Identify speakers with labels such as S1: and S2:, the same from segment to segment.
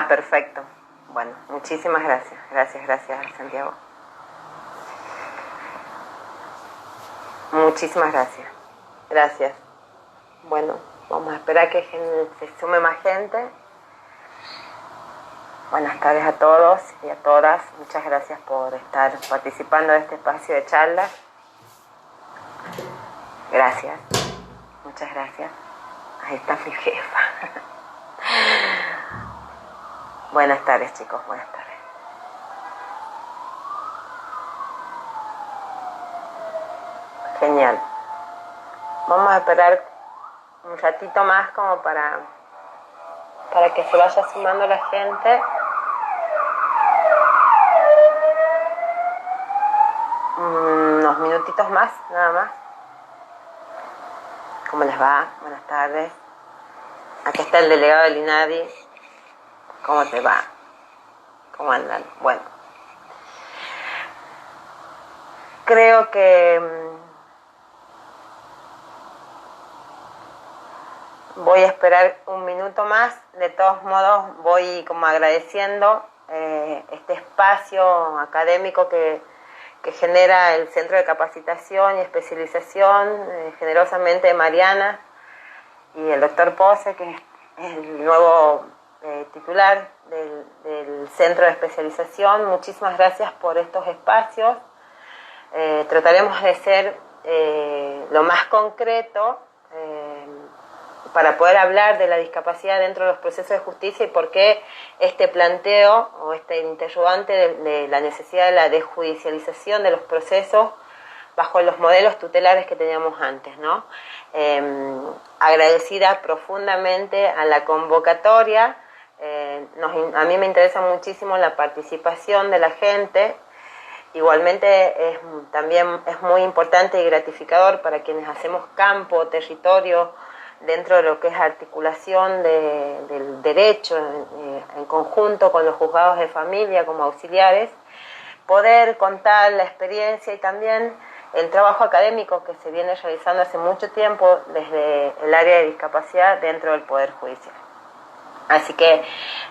S1: perfecto. Bueno, muchísimas gracias. Gracias, Santiago. Muchísimas gracias. Gracias. Bueno, vamos a esperar que se sume más gente. Buenas tardes a todos y a todas. Muchas gracias por estar participando de este espacio de charla. Gracias. Muchas gracias. Ahí está mi jefa. Buenas tardes, chicos. Buenas tardes. Genial. Vamos a esperar un ratito más como para que se vaya sumando la gente. Unos minutitos más, nada más. ¿Cómo les va? Buenas tardes. Aquí está el delegado del INADI. ¿Cómo te va? ¿Cómo andan? Bueno. Creo que voy a esperar un minuto más. De todos modos, voy como agradeciendo este espacio académico que genera el Centro de Capacitación y Especialización, generosamente Mariana y el doctor Pose, que es el nuevo titular del Centro de Especialización. Muchísimas gracias por estos espacios. Trataremos de ser lo más concreto para poder hablar de la discapacidad dentro de los procesos de justicia y por qué este planteo o este interrogante de la necesidad de la desjudicialización de los procesos bajo los modelos tutelares que teníamos antes, ¿no? Agradecida profundamente a la convocatoria. A mí me interesa muchísimo la participación de la gente. Igualmente también es muy importante y gratificador para quienes hacemos campo, territorio, dentro de lo que es articulación del derecho en conjunto con los juzgados de familia como auxiliares, poder contar la experiencia y también el trabajo académico que se viene realizando hace mucho tiempo desde el área de discapacidad dentro del Poder Judicial. Así que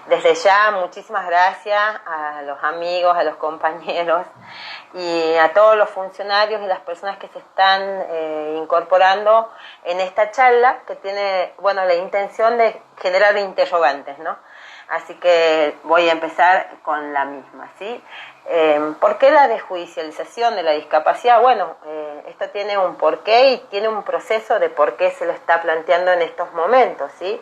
S1: desde ya muchísimas gracias a los amigos, a los compañeros y a todos los funcionarios y las personas que se están incorporando en esta charla que tiene, bueno, la intención de generar interrogantes, ¿no? Así que voy a empezar con la misma, ¿sí? ¿Por qué la desjudicialización de la discapacidad? Bueno, esto tiene un porqué y tiene un proceso de por qué se lo está planteando en estos momentos, ¿sí?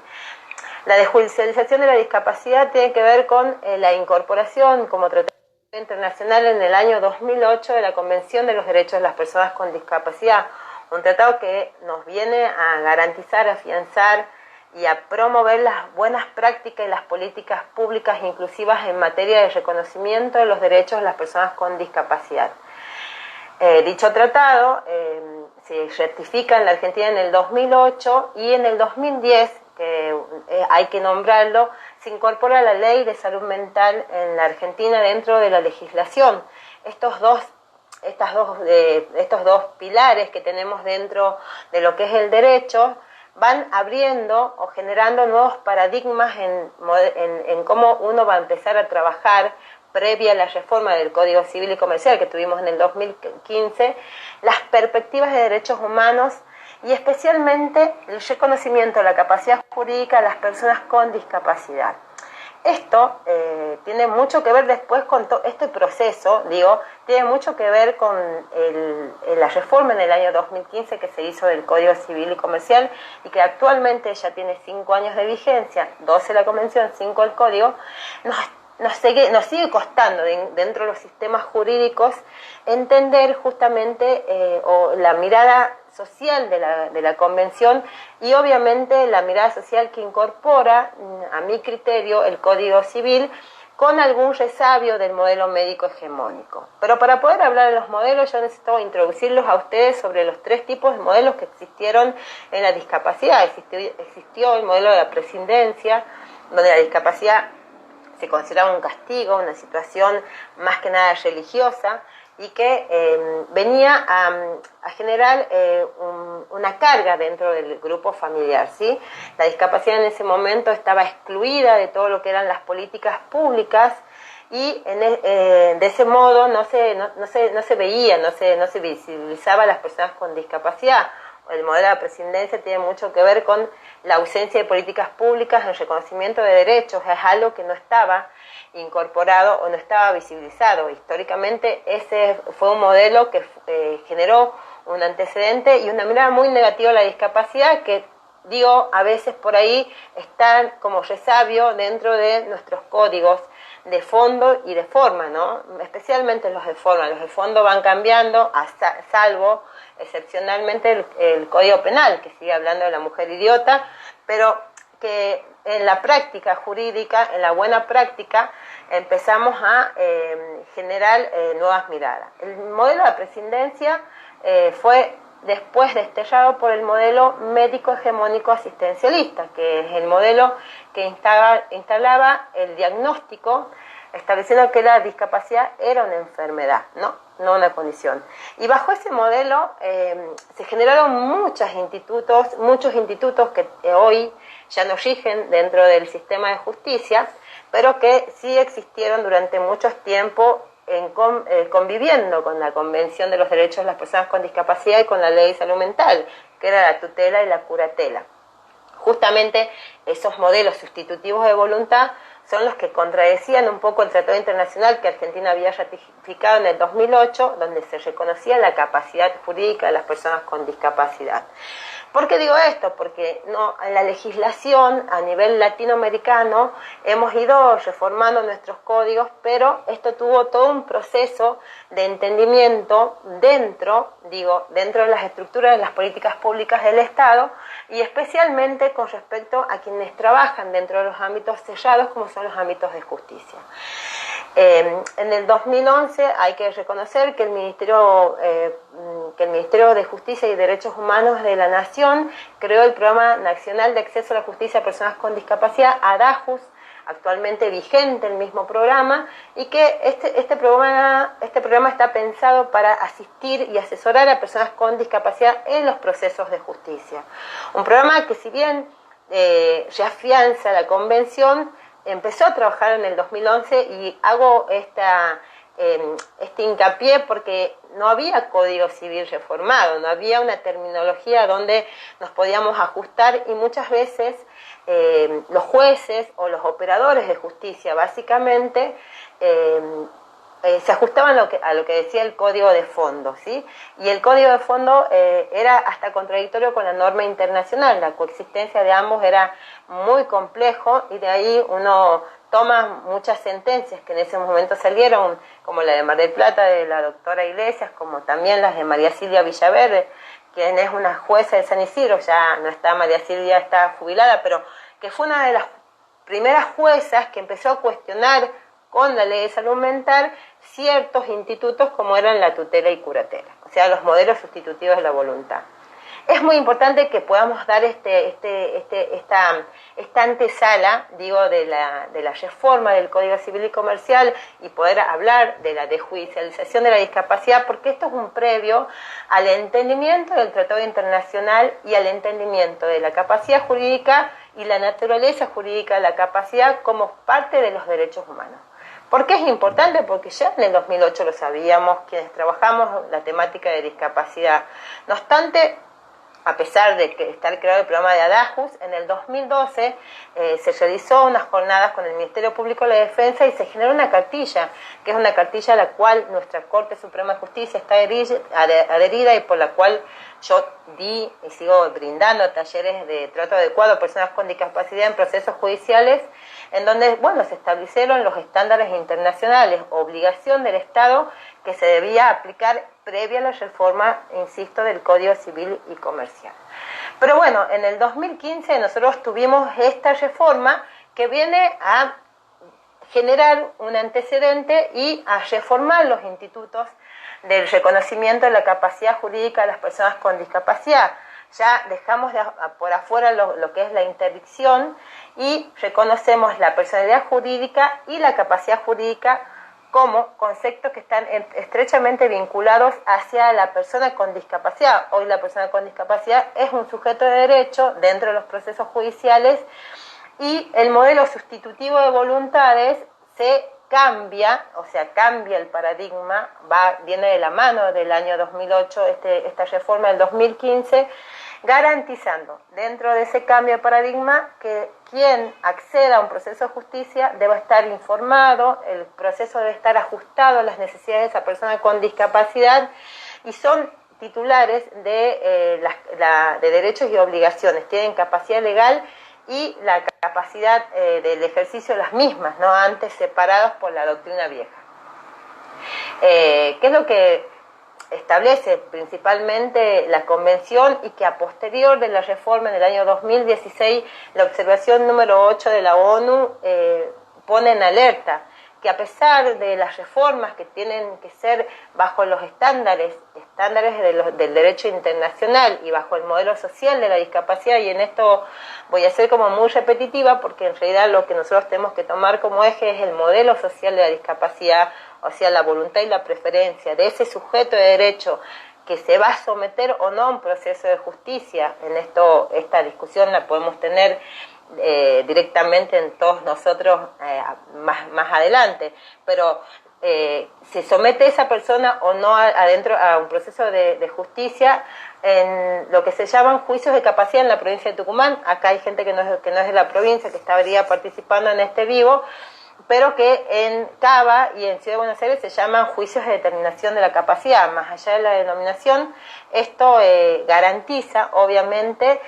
S1: La desjudicialización de la discapacidad tiene que ver con la incorporación como tratado internacional en el año 2008 de la Convención de los Derechos de las Personas con Discapacidad, un tratado que nos viene a garantizar, a afianzar y a promover las buenas prácticas y las políticas públicas inclusivas en materia de reconocimiento de los derechos de las personas con discapacidad. Dicho tratado se ratifica en la Argentina en el 2008 y en el 2010, que hay que nombrarlo, se incorpora la Ley de Salud Mental en la Argentina dentro de la legislación. Estos dos pilares que tenemos dentro de lo que es el derecho van abriendo o generando nuevos paradigmas en cómo uno va a empezar a trabajar previa a la reforma del Código Civil y Comercial que tuvimos en el 2015, las perspectivas de derechos humanos y especialmente el reconocimiento de la capacidad jurídica de las personas con discapacidad. Esto tiene mucho que ver después con este proceso, tiene mucho que ver con la reforma en el año 2015 que se hizo del Código Civil y Comercial y que actualmente ya tiene 5 años de vigencia, 12 la Convención, 5 el Código. Nos sigue costando dentro de los sistemas jurídicos entender justamente la mirada social de la Convención y obviamente la mirada social que incorpora, a mi criterio, el Código Civil con algún resabio del modelo médico hegemónico. Pero para poder hablar de los modelos yo necesito introducirlos a ustedes sobre los 3 tipos de modelos que existieron en la discapacidad. Existió el modelo de la prescindencia, donde la discapacidad se consideraba un castigo, una situación más que nada religiosa, y que venía a generar una carga dentro del grupo familiar, ¿sí? La discapacidad en ese momento estaba excluida de todo lo que eran las políticas públicas y de ese modo no se veía, no se visibilizaba a las personas con discapacidad. El modelo de la presidencia tiene mucho que ver con la ausencia de políticas públicas, el reconocimiento de derechos, es algo que no estaba incorporado o no estaba visibilizado. Históricamente ese fue un modelo que generó un antecedente y una mirada muy negativa a la discapacidad que, digo, a veces por ahí está como resabio dentro de nuestros códigos de fondo y de forma, ¿no? Especialmente los de forma. Los de fondo van cambiando, salvo excepcionalmente el Código Penal, que sigue hablando de la mujer idiota, pero que en la práctica jurídica, en la buena práctica, empezamos a generar nuevas miradas. El modelo de la presidencia fue después destellado por el modelo médico hegemónico asistencialista, que es el modelo que instalaba el diagnóstico, estableciendo que la discapacidad era una enfermedad, no una condición. Y bajo ese modelo se generaron muchos institutos que hoy ya no rigen dentro del sistema de justicia, pero que sí existieron durante mucho tiempo conviviendo con la Convención de los Derechos de las Personas con Discapacidad y con la Ley de Salud Mental, que era la tutela y la curatela. Justamente esos modelos sustitutivos de voluntad son los que contradecían un poco el Tratado Internacional que Argentina había ratificado en el 2008, donde se reconocía la capacidad jurídica de las personas con discapacidad. ¿Por qué digo esto? Porque en la legislación a nivel latinoamericano hemos ido reformando nuestros códigos, pero esto tuvo todo un proceso de entendimiento dentro de las estructuras de las políticas públicas del Estado y especialmente con respecto a quienes trabajan dentro de los ámbitos sellados como son los ámbitos de justicia. En el 2011 hay que reconocer que el Ministerio de Justicia y Derechos Humanos de la Nación creó el Programa Nacional de Acceso a la Justicia a Personas con Discapacidad, ADAJUS, actualmente vigente el mismo programa, y que este programa está pensado para asistir y asesorar a personas con discapacidad en los procesos de justicia. Un programa que, si bien reafianza la convención, empezó a trabajar en el 2011 y hago este hincapié porque no había código civil reformado, no había una terminología donde nos podíamos ajustar y muchas veces los jueces o los operadores de justicia básicamente se ajustaban a lo que decía el código de fondo, ¿sí? Y el código de fondo era hasta contradictorio con la norma internacional, la coexistencia de ambos era muy complejo y de ahí uno toma muchas sentencias que en ese momento salieron, como la de Mar del Plata de la doctora Iglesias, como también las de María Silvia Villaverde, quien es una jueza de San Isidro, ya no está, María Silvia está jubilada, pero que fue una de las primeras juezas que empezó a cuestionar con la Ley de Salud Mental ciertos institutos como eran la tutela y curatela, o sea, los modelos sustitutivos de la voluntad. Es muy importante que podamos dar esta antesala, de la reforma del Código Civil y Comercial y poder hablar de la desjudicialización de la discapacidad, porque esto es un previo al entendimiento del Tratado Internacional y al entendimiento de la capacidad jurídica y la naturaleza jurídica de la capacidad como parte de los derechos humanos. ¿Por qué es importante? Porque ya en el 2008 lo sabíamos quienes trabajamos la temática de discapacidad. No obstante, a pesar de que estar creado el programa de ADAJUS, en el 2012 se realizó unas jornadas con el Ministerio Público de la Defensa y se generó una cartilla, que es una cartilla a la cual nuestra Corte Suprema de Justicia está adherida y por la cual yo di y sigo brindando talleres de trato adecuado a personas con discapacidad en procesos judiciales, en donde, se establecieron los estándares internacionales, obligación del Estado que se debía aplicar previa a la reforma, insisto, del Código Civil y Comercial. Pero en el 2015 nosotros tuvimos esta reforma que viene a generar un antecedente y a reformar los institutos del reconocimiento de la capacidad jurídica de las personas con discapacidad. Ya dejamos por afuera lo que es la interdicción y reconocemos la personalidad jurídica y la capacidad jurídica como conceptos que están estrechamente vinculados hacia la persona con discapacidad. Hoy la persona con discapacidad es un sujeto de derecho dentro de los procesos judiciales y el modelo sustitutivo de voluntades se cambia, o sea, cambia el paradigma, viene de la mano del año 2008, esta reforma del 2015, garantizando dentro de ese cambio de paradigma que quien acceda a un proceso de justicia deba estar informado, el proceso debe estar ajustado a las necesidades de esa persona con discapacidad y son titulares de derechos y obligaciones, tienen capacidad legal y la capacidad del ejercicio de las mismas, ¿no? Antes separados por la doctrina vieja. ¿Qué es lo que establece principalmente la Convención y que a posterior de la reforma en el año 2016, la observación número 8 de la ONU pone en alerta? Que a pesar de las reformas que tienen que ser bajo los estándares del derecho internacional y bajo el modelo social de la discapacidad, y en esto voy a ser como muy repetitiva porque en realidad lo que nosotros tenemos que tomar como eje es el modelo social de la discapacidad, o sea, la voluntad y la preferencia de ese sujeto de derecho que se va a someter o no a un proceso de justicia. En esta discusión la podemos tener directamente en todos nosotros más adelante, pero se somete esa persona o no adentro a un proceso de justicia en lo que se llaman juicios de capacidad en la provincia de Tucumán. Acá hay gente que no es de la provincia que estaría participando en este vivo, pero que en Cava y en Ciudad de Buenos Aires se llaman juicios de determinación de la capacidad. Más allá de la denominación, esto garantiza, obviamente,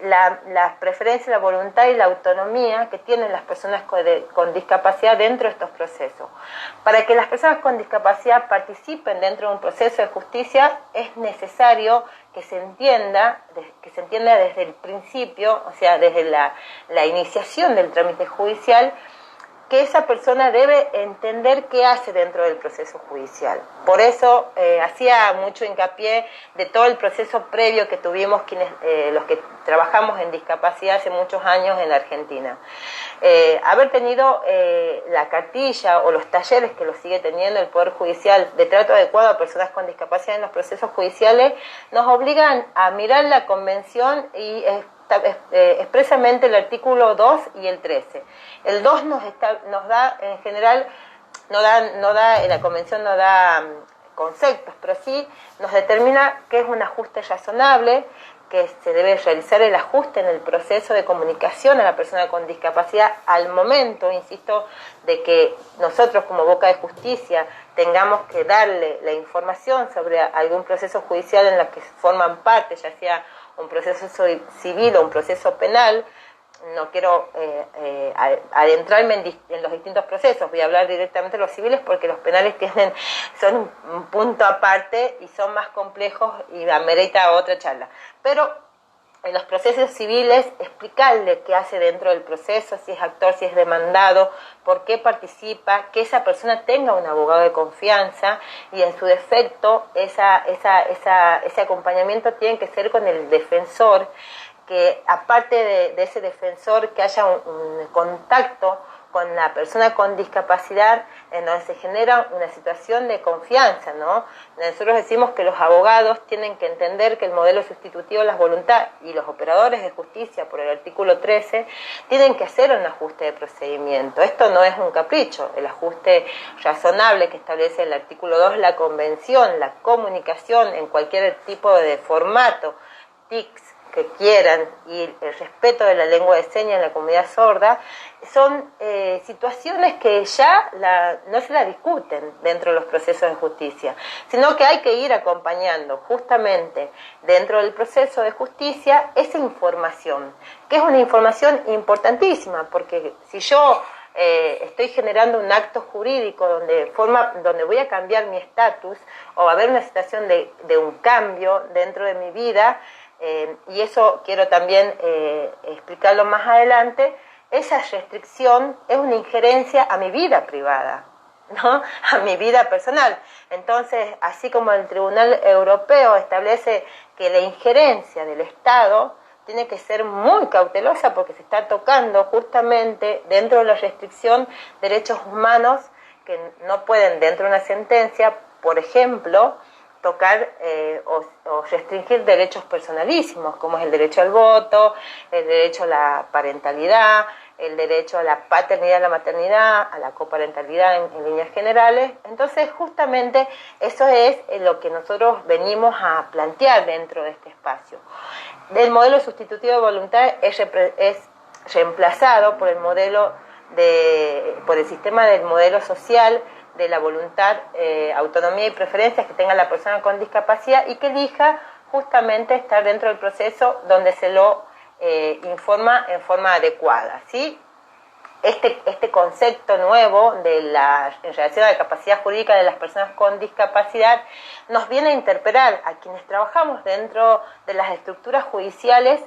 S1: la preferencia, la voluntad y la autonomía que tienen las personas con discapacidad dentro de estos procesos. Para que las personas con discapacidad participen dentro de un proceso de justicia, es necesario que se entienda desde el principio, o sea, desde la iniciación del trámite judicial, que esa persona debe entender qué hace dentro del proceso judicial. Por eso hacía mucho hincapié de todo el proceso previo que tuvimos los que trabajamos en discapacidad hace muchos años en la Argentina. Haber tenido la cartilla o los talleres que lo sigue teniendo el Poder Judicial de trato adecuado a personas con discapacidad en los procesos judiciales nos obligan a mirar la Convención y expresamente el artículo 2 y el 13. El 2 nos da, en general, la Convención no da conceptos, pero sí nos determina qué es un ajuste razonable, que se debe realizar el ajuste en el proceso de comunicación a la persona con discapacidad al momento, insisto, de que nosotros como Boca de Justicia tengamos que darle la información sobre algún proceso judicial en la que forman parte, ya sea un proceso civil o un proceso penal. No quiero adentrarme en los distintos procesos, voy a hablar directamente de los civiles porque los penales son un punto aparte y son más complejos y amerita otra charla. Pero en los procesos civiles, explicarle qué hace dentro del proceso, si es actor, si es demandado, por qué participa, que esa persona tenga un abogado de confianza y en su defecto ese acompañamiento tiene que ser con el defensor, que aparte de ese defensor que haya un contacto con la persona con discapacidad en donde se genera una situación de confianza, ¿no? Nosotros decimos que los abogados tienen que entender que el modelo sustitutivo de las voluntades y los operadores de justicia por el artículo 13 tienen que hacer un ajuste de procedimiento. Esto no es un capricho, el ajuste razonable que establece el artículo 2, la convención, la comunicación en cualquier tipo de formato, TICs, que quieran, y el respeto de la lengua de señas en la comunidad sorda, son situaciones que ya no se la discuten dentro de los procesos de justicia, sino que hay que ir acompañando justamente dentro del proceso de justicia esa información, que es una información importantísima, porque si yo estoy generando un acto jurídico donde voy a cambiar mi estatus o va a haber una situación de un cambio dentro de mi vida, y eso quiero también explicarlo más adelante, esa restricción es una injerencia a mi vida privada, ¿no? A mi vida personal. Entonces, así como el Tribunal Europeo establece que la injerencia del Estado tiene que ser muy cautelosa porque se está tocando justamente dentro de la restricción derechos humanos que no pueden dentro de una sentencia, por ejemplo, tocar o restringir derechos personalísimos, como es el derecho al voto, el derecho a la parentalidad, el derecho a la paternidad, a la maternidad, a la coparentalidad en líneas generales. Entonces, justamente eso es lo que nosotros venimos a plantear dentro de este espacio. El modelo sustitutivo de voluntad es reemplazado por por el sistema del modelo social de la voluntad, autonomía y preferencias que tenga la persona con discapacidad y que elija justamente estar dentro del proceso donde se lo informa en forma adecuada, ¿sí? Este concepto nuevo en relación a la capacidad jurídica de las personas con discapacidad nos viene a interpelar a quienes trabajamos dentro de las estructuras judiciales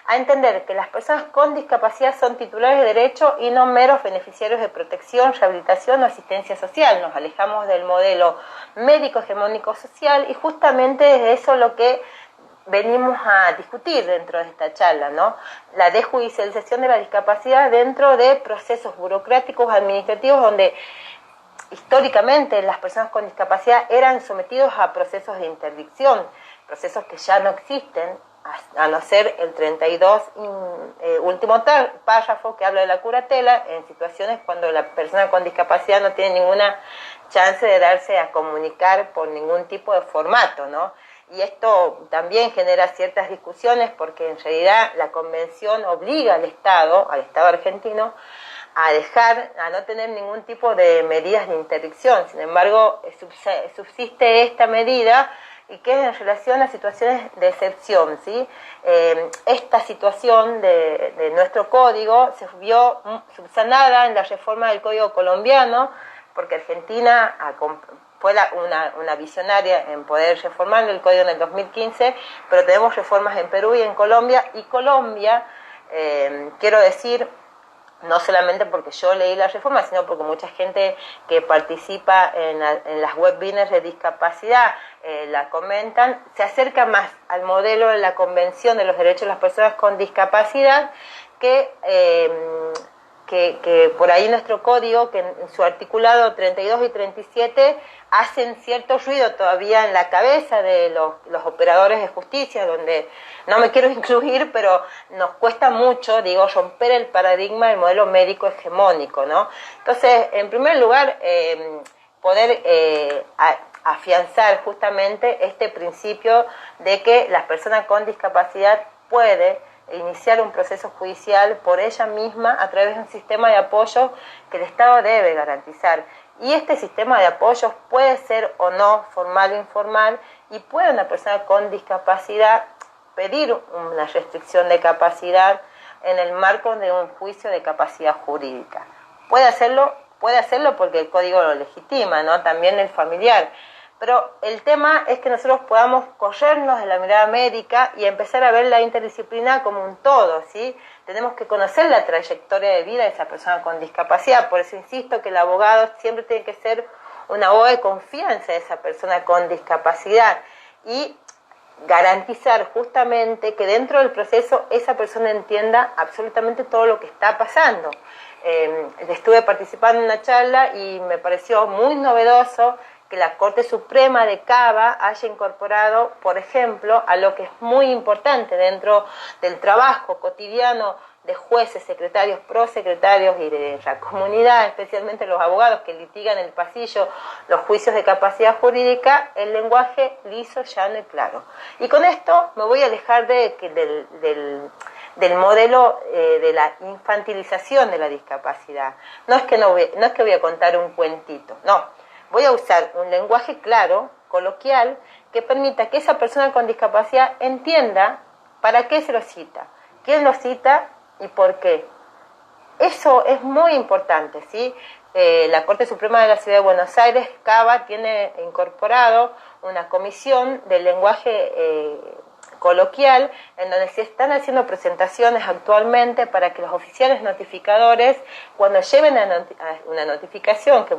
S1: a entender que las personas con discapacidad son titulares de derecho y no meros beneficiarios de protección, rehabilitación o asistencia social. Nos alejamos del modelo médico hegemónico social y justamente es eso lo que venimos a discutir dentro de esta charla, ¿no? La desjudicialización de la discapacidad dentro de procesos burocráticos administrativos donde históricamente las personas con discapacidad eran sometidos a procesos de interdicción, procesos que ya no existen, a no ser el 32 último párrafo que habla de la curatela en situaciones cuando la persona con discapacidad no tiene ninguna chance de darse a comunicar por ningún tipo de formato, ¿no? Y esto también genera ciertas discusiones porque en realidad la convención obliga al Estado argentino, a no tener ningún tipo de medidas de interdicción. Sin embargo, subsiste esta medida y que es en relación a situaciones de excepción, ¿sí? Esta situación de nuestro código se vio subsanada en la reforma del Código colombiano, porque Argentina fue una visionaria en poder reformar el código en el 2015, pero tenemos reformas en Perú y en Colombia, y Colombia, quiero decir, no solamente porque yo leí la reforma, sino porque mucha gente que participa en las webinars de discapacidad la comentan, se acerca más al modelo de la Convención de los Derechos de las Personas con Discapacidad que por ahí nuestro código, que en su articulado 32 y 37 hacen cierto ruido todavía en la cabeza de los operadores de justicia, donde no me quiero incluir, pero nos cuesta mucho, romper el paradigma del modelo médico hegemónico, ¿no? Entonces, en primer lugar, poder afianzar justamente este principio de que las personas con discapacidad puede iniciar un proceso judicial por ella misma a través de un sistema de apoyo que el Estado debe garantizar. Y este sistema de apoyos puede ser o no formal o informal, y puede una persona con discapacidad pedir una restricción de capacidad en el marco de un juicio de capacidad jurídica. Puede hacerlo porque el código lo legitima, ¿no? También el familiar. Pero el tema es que nosotros podamos corrernos de la mirada médica y empezar a ver la interdisciplina como un todo, ¿sí? Tenemos que conocer la trayectoria de vida de esa persona con discapacidad. Por eso insisto que el abogado siempre tiene que ser un abogado de confianza de esa persona con discapacidad y garantizar justamente que dentro del proceso esa persona entienda absolutamente todo lo que está pasando. Estuve participando en una charla y me pareció muy novedoso que la Corte Suprema de Cava haya incorporado, por ejemplo, a lo que es muy importante dentro del trabajo cotidiano de jueces, secretarios, prosecretarios y de la comunidad, especialmente los abogados que litigan en el pasillo los juicios de capacidad jurídica, el lenguaje liso, llano y claro. Y con esto me voy a alejar del modelo de la infantilización de la discapacidad. No es que voy a contar un cuentito, no. Voy a usar un lenguaje claro, coloquial, que permita que esa persona con discapacidad entienda para qué se lo cita, quién lo cita y por qué. Eso es muy importante, ¿sí? La Corte Suprema de la Ciudad de Buenos Aires, Cava, tiene incorporado una comisión del lenguaje coloquial, en donde se están haciendo presentaciones actualmente para que los oficiales notificadores, cuando lleven a una notificación, que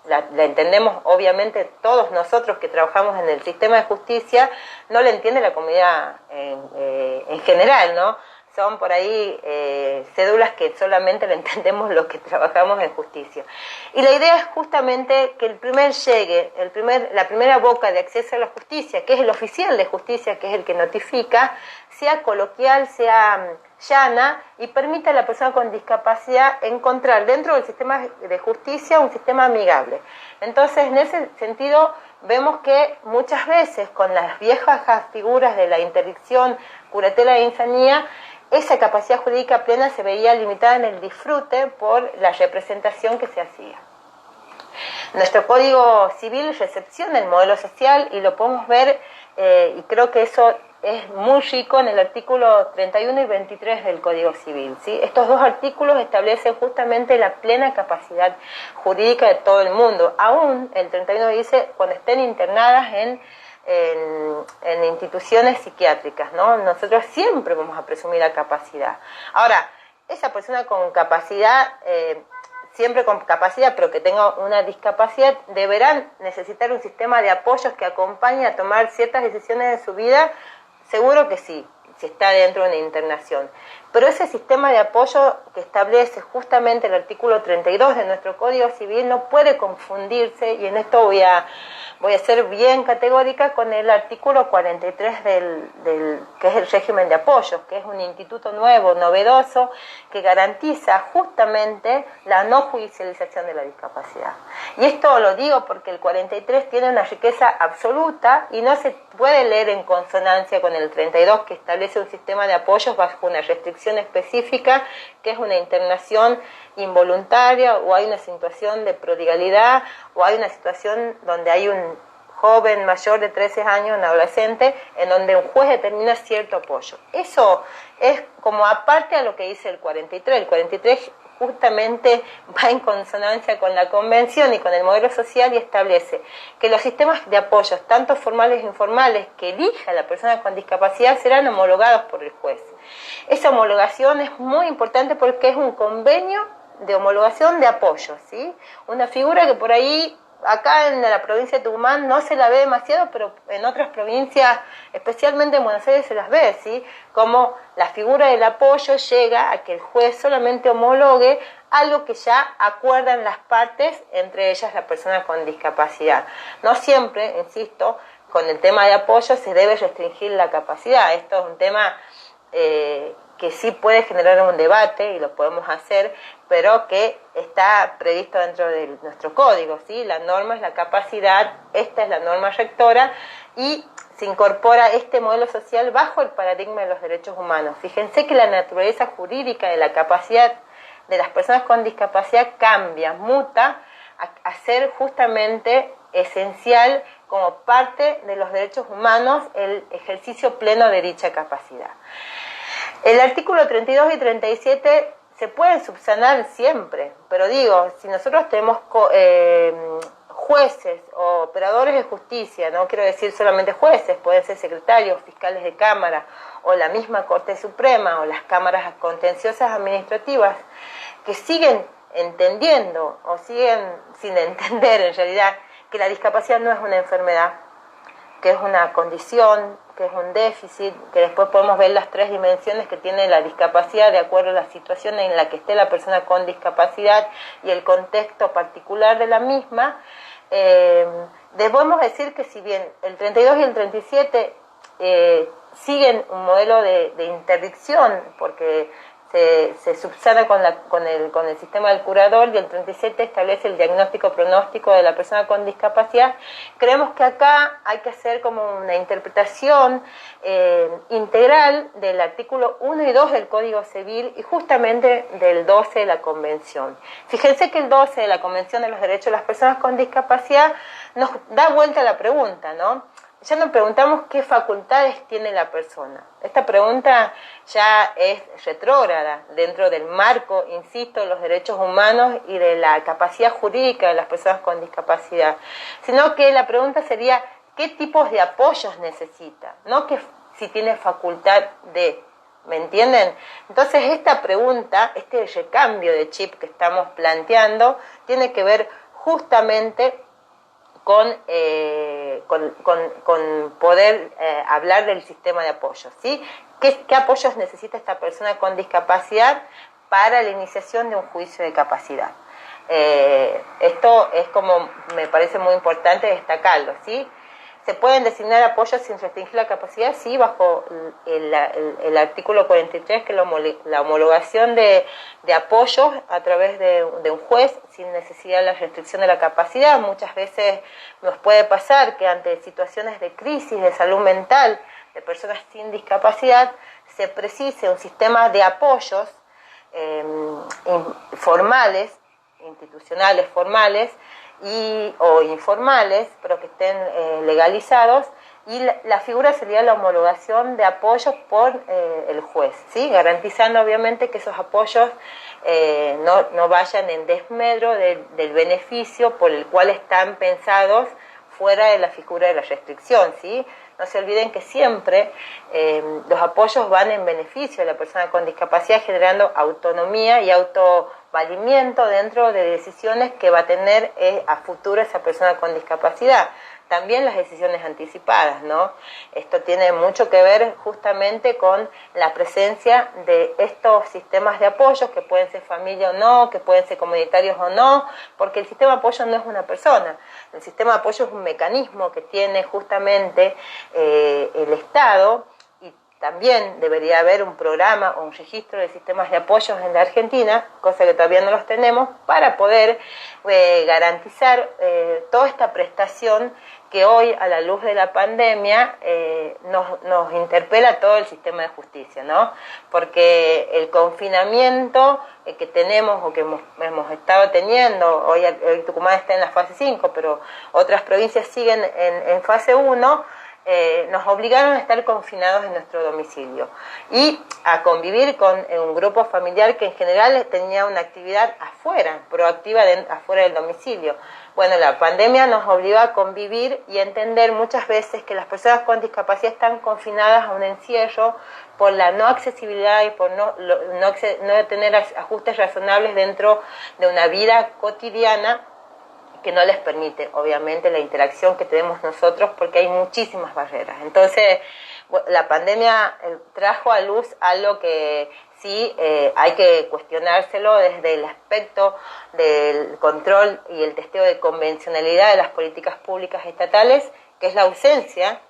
S1: la entendemos obviamente todos nosotros que trabajamos en el sistema de justicia, no la entiende la comunidad en general, ¿no? son por ahí cédulas que solamente lo entendemos los que trabajamos en justicia. Y la idea es justamente que la primera boca de acceso a la justicia, que es el oficial de justicia, que es el que notifica, sea coloquial, sea llana y permita a la persona con discapacidad encontrar dentro del sistema de justicia un sistema amigable. Entonces, en ese sentido, vemos que muchas veces con las viejas figuras de la interdicción, curatela e insanía, esa capacidad jurídica plena se veía limitada en el disfrute por la representación que se hacía. Nuestro Código Civil recepciona el modelo social y lo podemos ver, y creo que eso es muy rico en el artículo 31 y 23 del Código Civil, ¿sí? Estos dos artículos establecen justamente la plena capacidad jurídica de todo el mundo. Aún el 31 dice cuando estén internadas en instituciones psiquiátricas, ¿no? Nosotros siempre vamos a presumir la capacidad. Ahora, esa persona con capacidad, siempre con capacidad, pero que tenga una discapacidad, deberán necesitar un sistema de apoyos que acompañe a tomar ciertas decisiones de su vida. Seguro que sí, si está dentro de una internación. Pero ese sistema de apoyo que establece justamente el artículo 32 de nuestro Código Civil no puede confundirse, y en esto voy a ser bien categórica, con el artículo 43 que es el régimen de apoyos, que es un instituto nuevo, novedoso, que garantiza justamente la no judicialización de la discapacidad. Y esto lo digo porque el 43 tiene una riqueza absoluta y no se puede leer en consonancia con el 32, que establece un sistema de apoyos bajo una restricción específica, que es una internación involuntaria, o hay una situación de prodigalidad, o hay una situación donde hay un joven mayor de 13 años, un adolescente, en donde un juez determina cierto apoyo. Eso es como aparte a lo que dice el 43. El 43 justamente va en consonancia con la Convención y con el modelo social y establece que los sistemas de apoyos, tanto formales e informales, que elija la persona con discapacidad serán homologados por el juez. Esa homologación es muy importante porque es un convenio de homologación de apoyo, ¿sí? Una figura que por ahí, acá en la provincia de Tucumán no se la ve demasiado, pero en otras provincias, especialmente en Buenos Aires, se las ve, ¿sí? Como la figura del apoyo llega a que el juez solamente homologue algo que ya acuerdan las partes, entre ellas la persona con discapacidad. No siempre, insisto, con el tema de apoyo se debe restringir la capacidad. Esto es un tema que sí puede generar un debate, y lo podemos hacer, pero que está previsto dentro de nuestro código, ¿sí? La norma es la capacidad, esta es la norma rectora, y se incorpora este modelo social bajo el paradigma de los derechos humanos. Fíjense que la naturaleza jurídica de la capacidad de las personas con discapacidad cambia, muta, a ser justamente esencial como parte de los derechos humanos el ejercicio pleno de dicha capacidad. El artículo 32 y 37 se pueden subsanar siempre, pero digo, si nosotros tenemos jueces o operadores de justicia, no quiero decir solamente jueces, pueden ser secretarios, fiscales de cámara, o la misma Corte Suprema, o las cámaras contenciosas administrativas, que siguen entendiendo, o siguen sin entender en realidad, que la discapacidad no es una enfermedad, que es una condición, que es un déficit, que después podemos ver las tres dimensiones que tiene la discapacidad de acuerdo a la situación en la que esté la persona con discapacidad y el contexto particular de la misma. Debemos decir que si bien el 32 y el 37 siguen un modelo de interdicción, porque se subsana con el sistema del curador, y el 37 establece el diagnóstico pronóstico de la persona con discapacidad, creemos que acá hay que hacer como una interpretación integral del artículo 1 y 2 del Código Civil y justamente del 12 de la Convención. Fíjense que el 12 de la Convención de los Derechos de las Personas con Discapacidad nos da vuelta a la pregunta, ¿no? Ya nos preguntamos qué facultades tiene la persona. Esta pregunta ya es retrógrada dentro del marco, insisto, de los derechos humanos y de la capacidad jurídica de las personas con discapacidad, sino que la pregunta sería qué tipos de apoyos necesita, no que si tiene facultad de, ¿me entienden? Entonces esta pregunta, este recambio de chip que estamos planteando, tiene que ver justamente con poder hablar del sistema de apoyo, ¿sí? qué apoyos necesita esta persona con discapacidad para la iniciación de un juicio de capacidad. Esto es como, me parece muy importante destacarlo, ¿sí? ¿Se pueden designar apoyos sin restringir la capacidad? Sí, bajo el artículo 43, que es la homologación de apoyos a través de un juez sin necesidad de la restricción de la capacidad. Muchas veces nos puede pasar que ante situaciones de crisis de salud mental de personas sin discapacidad se precise un sistema de apoyos formales, institucionales formales o informales, pero que estén legalizados, y la figura sería la homologación de apoyos por el juez, ¿sí? Garantizando obviamente que esos apoyos no vayan en desmedro del beneficio por el cual están pensados fuera de la figura de la restricción, ¿sí? No se olviden que siempre los apoyos van en beneficio de la persona con discapacidad, generando autonomía y autovalimiento dentro de decisiones que va a tener a futuro esa persona con discapacidad. También las decisiones anticipadas, ¿no? Esto tiene mucho que ver justamente con la presencia de estos sistemas de apoyos, que pueden ser familia o no, que pueden ser comunitarios o no, porque el sistema de apoyo no es una persona. El sistema de apoyo es un mecanismo que tiene justamente el Estado, y también debería haber un programa o un registro de sistemas de apoyos en la Argentina, cosa que todavía no los tenemos, para poder garantizar toda esta prestación que hoy, a la luz de la pandemia, nos interpela todo el sistema de justicia, ¿no? Porque el confinamiento que tenemos o que hemos estado teniendo, hoy Tucumán está en la fase 5, pero otras provincias siguen en fase 1, nos obligaron a estar confinados en nuestro domicilio y a convivir con un grupo familiar que en general tenía una actividad afuera, proactiva afuera del domicilio. Bueno, la pandemia nos obligó a convivir y a entender muchas veces que las personas con discapacidad están confinadas a un encierro por la no accesibilidad y por no tener ajustes razonables dentro de una vida cotidiana que no les permite, obviamente, la interacción que tenemos nosotros, porque hay muchísimas barreras. Entonces, la pandemia trajo a luz algo que sí hay que cuestionárselo desde el aspecto del control y el testeo de convencionalidad de las políticas públicas estatales, que es la ausencia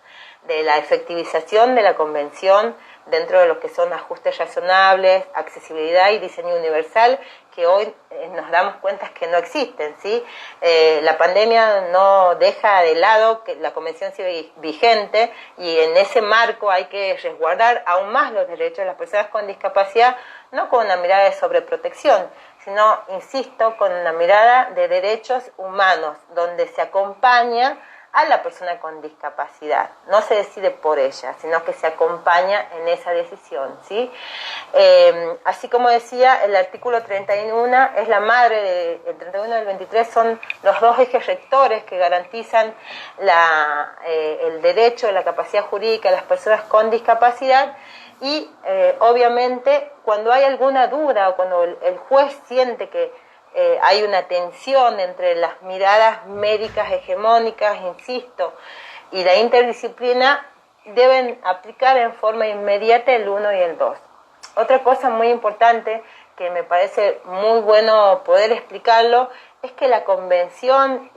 S1: de la efectivización de la convención dentro de lo que son ajustes razonables, accesibilidad y diseño universal, que hoy nos damos cuenta que no existen, ¿sí? La pandemia no deja de lado que la convención sigue vigente, y en ese marco hay que resguardar aún más los derechos de las personas con discapacidad, no con una mirada de sobreprotección, sino, insisto, con una mirada de derechos humanos, donde se acompaña a la persona con discapacidad. No se decide por ella, sino que se acompaña en esa decisión, ¿sí? Así como decía, el artículo 31 es la madre el 31 del 23, son los dos ejes rectores que garantizan el derecho de la capacidad jurídica de las personas con discapacidad. Y obviamente, cuando hay alguna duda o cuando el juez siente que hay una tensión entre las miradas médicas hegemónicas, insisto, y la interdisciplina, deben aplicar en forma inmediata el 1 y el 2. Otra cosa muy importante que me parece muy bueno poder explicarlo es que la convención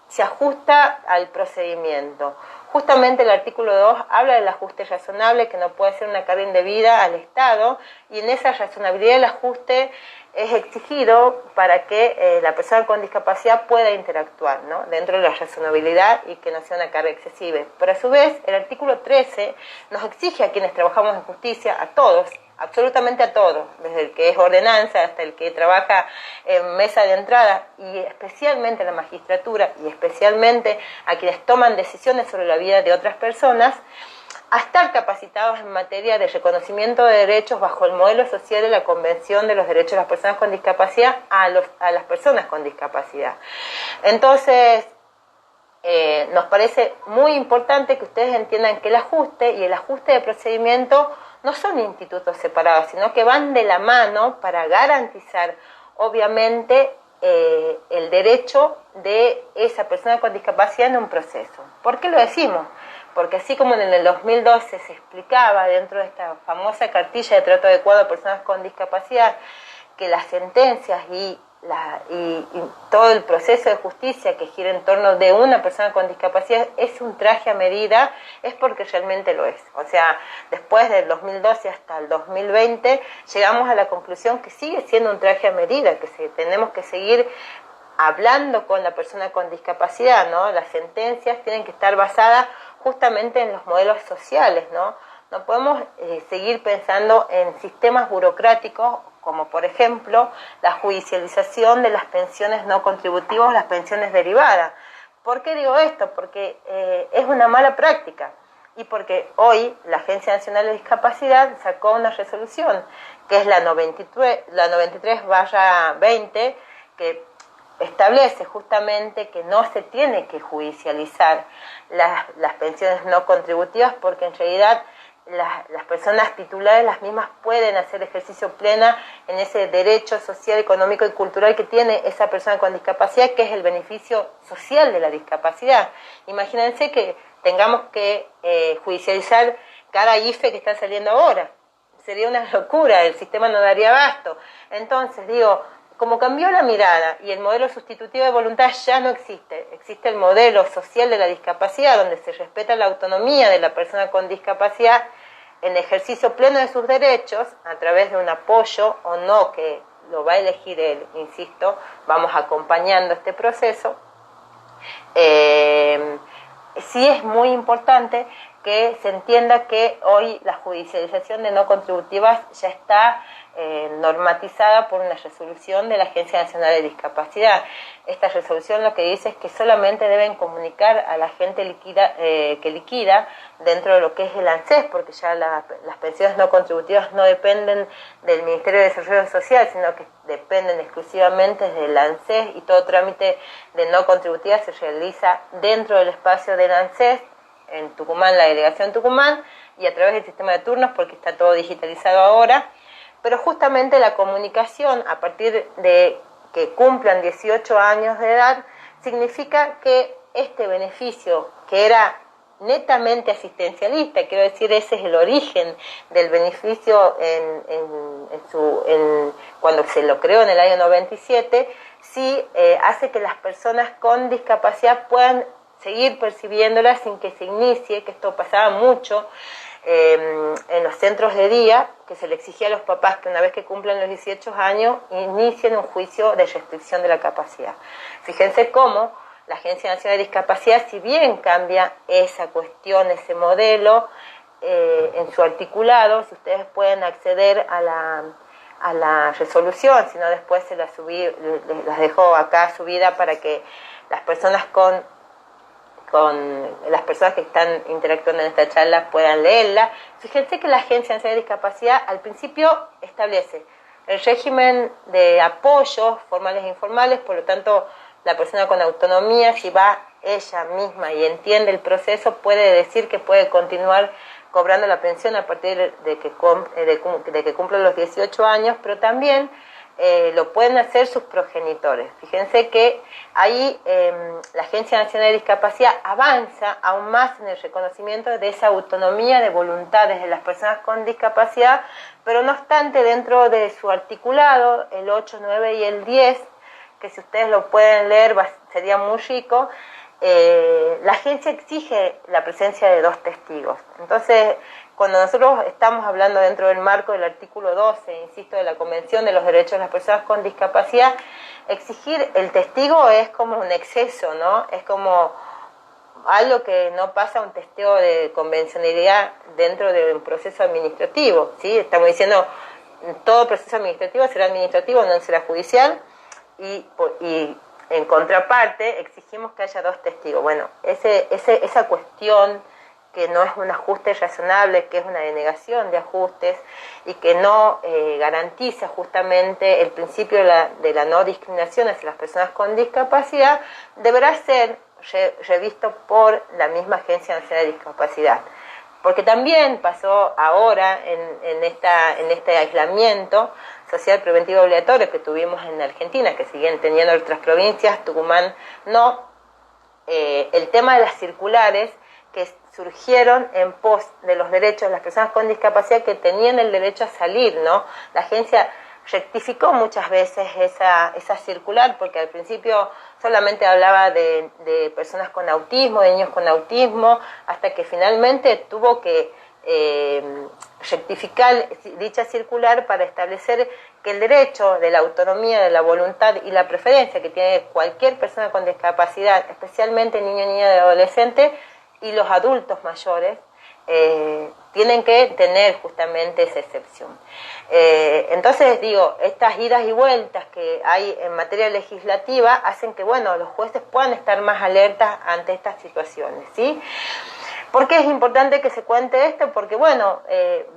S1: se ajusta al procedimiento. Justamente el artículo 2 habla del ajuste razonable, que no puede ser una carga indebida al Estado, y en esa razonabilidad el ajuste es exigido para que la persona con discapacidad pueda interactuar, ¿no?, dentro de la razonabilidad y que no sea una carga excesiva. Pero a su vez, el artículo 13 nos exige a quienes trabajamos en justicia, a todos, absolutamente a todos, desde el que es ordenanza hasta el que trabaja en mesa de entrada, y especialmente a la magistratura y especialmente a quienes toman decisiones sobre la vida de otras personas, a estar capacitados en materia de reconocimiento de derechos bajo el modelo social de la Convención de los Derechos de las Personas con Discapacidad a las personas con discapacidad. Entonces, nos parece muy importante que ustedes entiendan que el ajuste y el ajuste de procedimiento no son institutos separados, sino que van de la mano para garantizar, obviamente, el derecho de esa persona con discapacidad en un proceso. ¿Por qué lo decimos? porque así como en el 2012 se explicaba dentro de esta famosa cartilla de trato adecuado a personas con discapacidad que las sentencias y todo el proceso de justicia que gira en torno de una persona con discapacidad es un traje a medida, es porque realmente lo es. O sea, después del 2012 hasta el 2020 llegamos a la conclusión que sigue siendo un traje a medida, que tenemos que seguir hablando con la persona con discapacidad, ¿no? Las sentencias tienen que estar basadas justamente en los modelos sociales, ¿no? No podemos seguir pensando en sistemas burocráticos como por ejemplo la judicialización de las pensiones no contributivas, las pensiones derivadas. ¿Por qué digo esto? Porque es una mala práctica y porque hoy la Agencia Nacional de Discapacidad sacó una resolución que es la 93/20, que establece justamente que no se tiene que judicializar las pensiones no contributivas porque en realidad las personas titulares las mismas pueden hacer ejercicio plena en ese derecho social, económico y cultural que tiene esa persona con discapacidad, que es el beneficio social de la discapacidad. Imagínense que tengamos que judicializar cada IFE que está saliendo ahora. Sería una locura, el sistema no daría abasto. Entonces, digo, como cambió la mirada y el modelo sustitutivo de voluntad ya no existe, existe el modelo social de la discapacidad, donde se respeta la autonomía de la persona con discapacidad en ejercicio pleno de sus derechos, a través de un apoyo o no, que lo va a elegir él, insisto, vamos acompañando este proceso. Sí es muy importante que se entienda que hoy la judicialización de no contributivas ya está normatizada por una resolución de la Agencia Nacional de Discapacidad. Esta resolución lo que dice es que solamente deben comunicar a la gente que liquida dentro de lo que es el ANSES, porque ya las pensiones no contributivas no dependen del Ministerio de Desarrollo Social, sino que dependen exclusivamente del ANSES y todo trámite de no contributivas se realiza dentro del espacio del ANSES, en Tucumán, la delegación Tucumán, y a través del sistema de turnos porque está todo digitalizado ahora. Pero justamente la comunicación a partir de que cumplan 18 años de edad significa que este beneficio, que era netamente asistencialista, quiero decir, ese es el origen del beneficio cuando se lo creó en el año 97, sí hace que las personas con discapacidad puedan seguir percibiéndola sin que se inicie, que esto pasaba mucho en los centros de día, que se le exigía a los papás que una vez que cumplan los 18 años inicien un juicio de restricción de la capacidad. Fíjense cómo la Agencia Nacional de Discapacidad, si bien cambia esa cuestión, ese modelo, en su articulado, si ustedes pueden acceder a la resolución, si no después se las dejo acá subida para que las personas las personas que están interactuando en esta charla puedan leerla. Fíjense que la Agencia Nacional de Discapacidad al principio establece el régimen de apoyos formales e informales, por lo tanto la persona con autonomía, si va ella misma y entiende el proceso, puede decir que puede continuar cobrando la pensión a partir de que cumplan los 18 años, pero también lo pueden hacer sus progenitores. Fíjense que ahí la Agencia Nacional de Discapacidad avanza aún más en el reconocimiento de esa autonomía de voluntades de las personas con discapacidad, pero no obstante dentro de su articulado, el 8, 9 y el 10, que si ustedes lo pueden leer sería muy rico, la agencia exige la presencia de 2 testigos. Entonces, cuando nosotros estamos hablando dentro del marco del artículo 12, insisto, de la Convención de los Derechos de las Personas con Discapacidad, exigir el testigo es como un exceso, ¿no? Es como algo que no pasa un testeo de convencionalidad dentro de un proceso administrativo, ¿sí? Estamos diciendo, todo proceso administrativo será administrativo, no será judicial, y en contraparte exigimos que haya 2 testigos. Bueno, esa cuestión que no es un ajuste razonable, que es una denegación de ajustes y que no garantiza justamente el principio de la no discriminación hacia las personas con discapacidad, deberá ser revisto por la misma Agencia Nacional de Discapacidad. Porque también pasó ahora en este aislamiento social preventivo obligatorio que tuvimos en Argentina, que siguen teniendo otras provincias, Tucumán no, el tema de las circulares, que surgieron en pos de los derechos de las personas con discapacidad que tenían el derecho a salir, ¿no? La agencia rectificó muchas veces esa circular, porque al principio solamente hablaba de personas con autismo, de niños con autismo, hasta que finalmente tuvo que rectificar dicha circular para establecer que el derecho de la autonomía, de la voluntad y la preferencia que tiene cualquier persona con discapacidad, especialmente niño, niña y adolescente, y los adultos mayores, tienen que tener justamente esa excepción. Entonces, digo, estas idas y vueltas que hay en materia legislativa hacen que, bueno, los jueces puedan estar más alertas ante estas situaciones, ¿sí? ¿Por qué es importante que se cuente esto? Porque, bueno,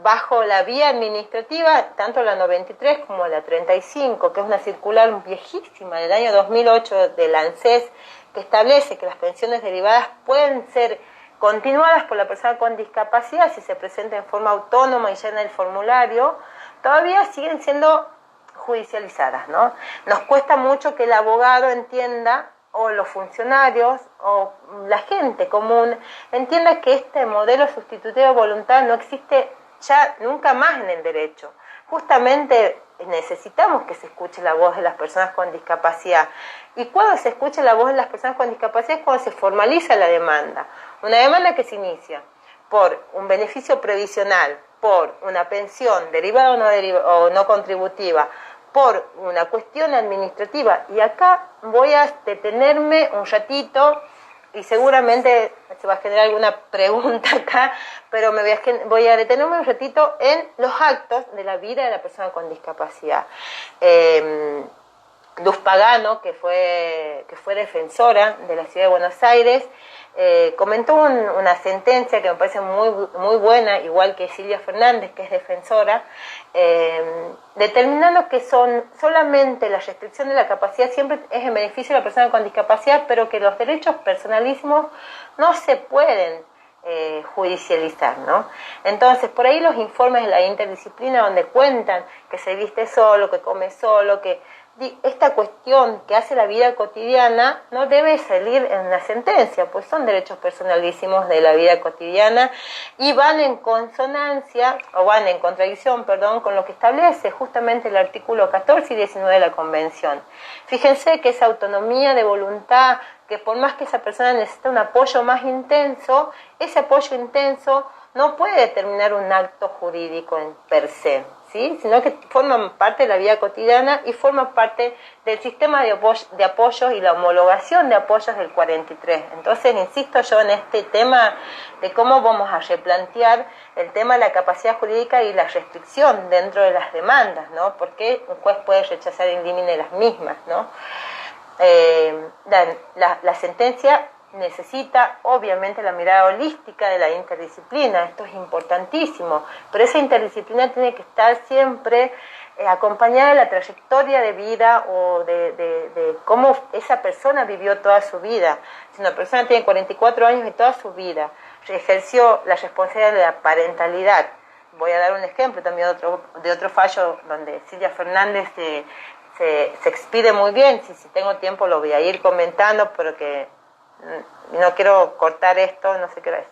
S1: bajo la vía administrativa, tanto la 93 como la 35, que es una circular viejísima del año 2008 del ANSES, que establece que las pensiones derivadas pueden ser continuadas por la persona con discapacidad si se presenta en forma autónoma y llena el formulario, todavía siguen siendo judicializadas, ¿no? Nos cuesta mucho que el abogado entienda, o los funcionarios, o la gente común, entienda que este modelo sustitutivo de voluntad no existe ya nunca más en el derecho. Justamente necesitamos que se escuche la voz de las personas con discapacidad. Y cuando se escucha la voz de las personas con discapacidad es cuando se formaliza la demanda. Una demanda que se inicia por un beneficio previsional, por una pensión derivada o no contributiva, por una cuestión administrativa. Y acá voy a detenerme un ratito, y seguramente se va a generar alguna pregunta acá, pero voy a detenerme un ratito en los actos de la vida de la persona con discapacidad. Luz Pagano, que fue defensora de la Ciudad de Buenos Aires, comentó una sentencia que me parece muy, muy buena, igual que Silvia Fernández, que es defensora, determinando que solamente la restricción de la capacidad siempre es en beneficio de la persona con discapacidad, pero que los derechos personalísimos no se pueden judicializar, ¿no? Entonces, por ahí los informes de la interdisciplina donde cuentan que se viste solo, que come solo, que esta cuestión que hace la vida cotidiana no debe salir en una sentencia, pues son derechos personalísimos de la vida cotidiana y van en consonancia, o van en contradicción, perdón, con lo que establece justamente el artículo 14 y 19 de la Convención. Fíjense que esa autonomía de voluntad, que por más que esa persona necesita un apoyo más intenso, ese apoyo intenso no puede determinar un acto jurídico en per se, ¿sí? Sino que forman parte de la vida cotidiana y forman parte del sistema de apoyos y la homologación de apoyos del 43. Entonces, insisto yo en este tema de cómo vamos a replantear el tema de la capacidad jurídica y la restricción dentro de las demandas, ¿no? Porque un juez puede rechazar in limine las mismas, ¿no? La sentencia necesita obviamente la mirada holística de la interdisciplina, esto es importantísimo, pero esa interdisciplina tiene que estar siempre acompañada de la trayectoria de vida o de cómo esa persona vivió toda su vida. Si una persona tiene 44 años y toda su vida ejerció la responsabilidad de la parentalidad, voy a dar un ejemplo también de otro fallo donde Silvia Fernández se expide muy bien, si tengo tiempo lo voy a ir comentando, pero que no quiero cortar esto, no sé qué hora es.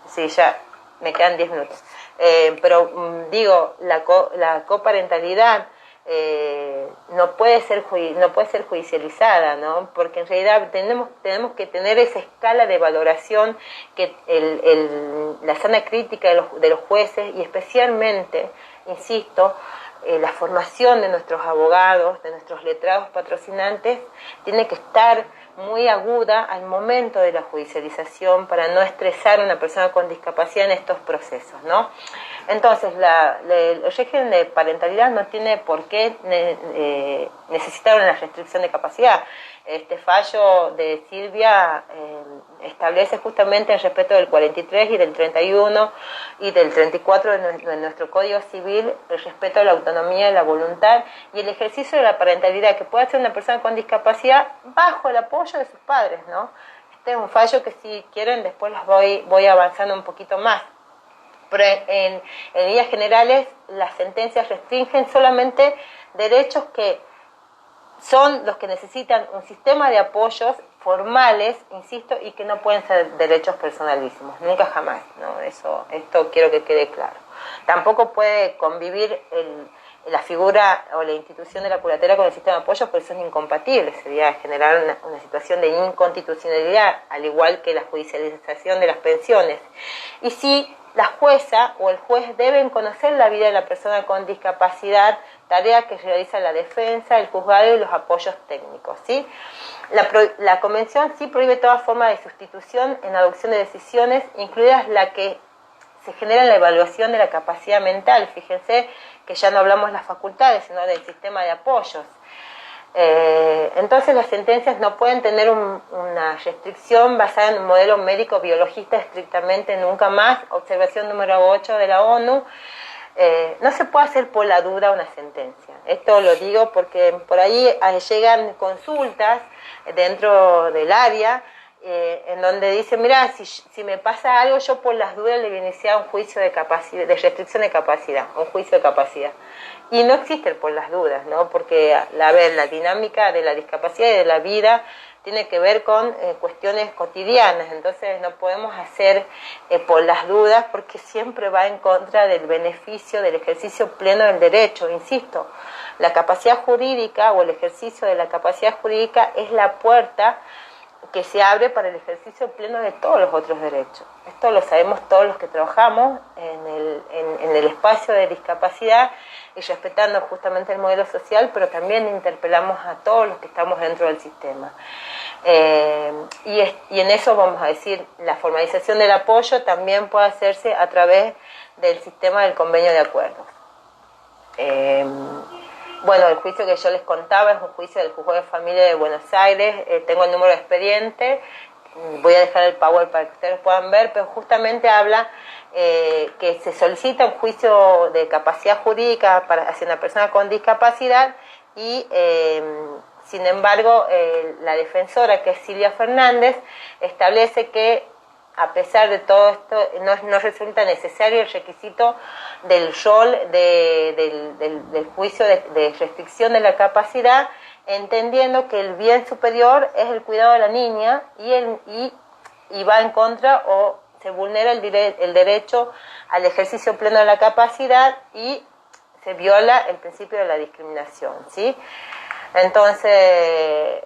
S1: Sí, ya me quedan 10 minutos. Pero digo, la coparentalidad no puede ser judicializada, ¿no? Porque en realidad tenemos que tener esa escala de valoración que la sana crítica de los jueces y especialmente, insisto, la formación de nuestros abogados, de nuestros letrados patrocinantes, tiene que estar muy aguda al momento de la judicialización para no estresar a una persona con discapacidad en estos procesos, ¿no? Entonces, el régimen de parentalidad no tiene por qué necesitar una restricción de capacidad. Este fallo de Silvia establece justamente el respeto del 43 y del 31 y del 34 de nuestro Código Civil, el respeto a la autonomía y la voluntad y el ejercicio de la parentalidad que puede hacer una persona con discapacidad bajo el apoyo de sus padres, ¿no? Este es un fallo que si quieren después los voy avanzando un poquito más. Pero en líneas generales las sentencias restringen solamente derechos que son los que necesitan un sistema de apoyos formales, insisto, y que no pueden ser derechos personalísimos, nunca jamás, ¿no? Esto quiero que quede claro. Tampoco puede convivir la figura o la institución de la curatela con el sistema de apoyo, porque son incompatibles, sería generar una situación de inconstitucionalidad, al igual que la judicialización de las pensiones. Y sí, la jueza o el juez deben conocer la vida de la persona con discapacidad, tarea que realiza la defensa, el juzgado y los apoyos técnicos, ¿sí? La Convención sí prohíbe toda forma de sustitución en adopción de decisiones, incluidas la que se genera en la evaluación de la capacidad mental. Fíjense que ya no hablamos de las facultades, sino del sistema de apoyos. Entonces las sentencias no pueden tener una restricción basada en un modelo médico-biologista estrictamente, nunca más. Observación número 8 de la ONU. No se puede hacer por la duda una sentencia. Esto lo digo porque por ahí llegan consultas dentro del área en donde dicen, mira, si me pasa algo, yo por las dudas le voy a iniciar un juicio de capacidad, de restricción de capacidad, un juicio de capacidad. Y no existe el por las dudas, ¿no? Porque, la dinámica de la discapacidad y de la vida tiene que ver con cuestiones cotidianas, entonces no podemos hacer por las dudas, porque siempre va en contra del beneficio del ejercicio pleno del derecho. Insisto, la capacidad jurídica o el ejercicio de la capacidad jurídica es la puerta que se abre para el ejercicio pleno de todos los otros derechos. Esto lo sabemos todos los que trabajamos en el espacio de discapacidad y respetando justamente el modelo social, pero también interpelamos a todos los que estamos dentro del sistema. Y en eso vamos a decir, la formalización del apoyo también puede hacerse a través del sistema del convenio de acuerdos. Bueno, el juicio que yo les contaba es un juicio del Juzgado de Familia de Buenos Aires. Tengo el número de expediente, voy a dejar el PowerPoint para que ustedes puedan ver, pero justamente habla que se solicita un juicio de capacidad jurídica hacia una persona con discapacidad y, sin embargo, la defensora, que es Silvia Fernández, establece que a pesar de todo esto, no resulta necesario el requisito del rol del juicio de restricción de la capacidad, entendiendo que el bien superior es el cuidado de la niña y va en contra o se vulnera el derecho al ejercicio pleno de la capacidad y se viola el principio de la discriminación, ¿sí? Entonces,